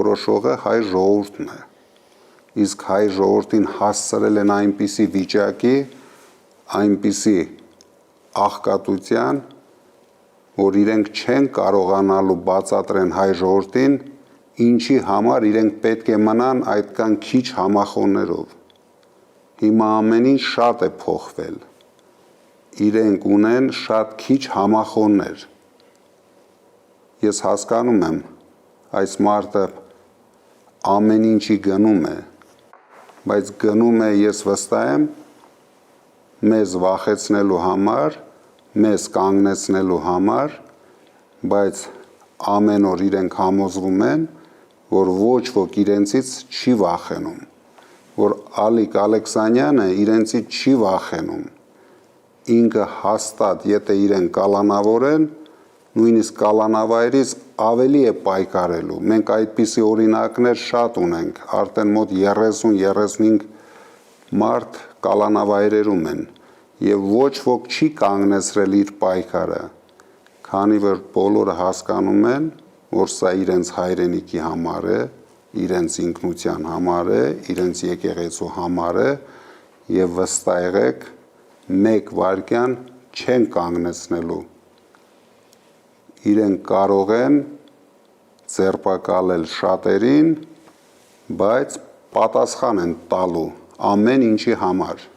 որոշողը հայ ժողովուրդն է։ Իսկ հայ ժողովրդին հասցրել են այնպիսի վիճակի, այնպիսի աղքատության, որ իրենք չեն կարողանալու բացատրեն հայ ժողովրդին, ինչի համար իրենք պետք է մնան այդքան քիչ համախոհներով։ Հիմա ամեն ինչ շատ է փոխվել։ Իրենք ունեն շատ քիչ համախոհներ։ Ես հասկանում եմ, այս մարդը ամեն ինչի գնում է, բայց գնում է, ես վստահ եմ, մեզ վախեցնելու համար, մեզ կանգնեցնելու համար, բայց ամեն օր իրենք համոզվում են, որ ոչ ոք իրենցից չի վախենում, որ Ալիկ Ալեքսանյանը իրենցից չի վախենում, ինքը հաստատ, եթե իրեն կալանավորեն, նույնիսկ կալանավայրից ավելի է պայքարելու, մենք այդպիսի օրինակներ շատ ունենք, արդեն մոտ 30-35 մարդ կալանավայրերում են, և ոչ ոք չի կանգնեցրել իր պայքարը, քանի որ բոլորը հասկանում են, որ սա իրենց հայրենիքի համար է, իրենց ինքնության համար է, իրենց եկեղեցու համար է, և վստահ եղեք, մեկ վայրկյան չեն կանգնեցնելու, իրենք կարող են ձերբակալել շատերին, բայց պատասխան են տալու ամեն ինչի համար։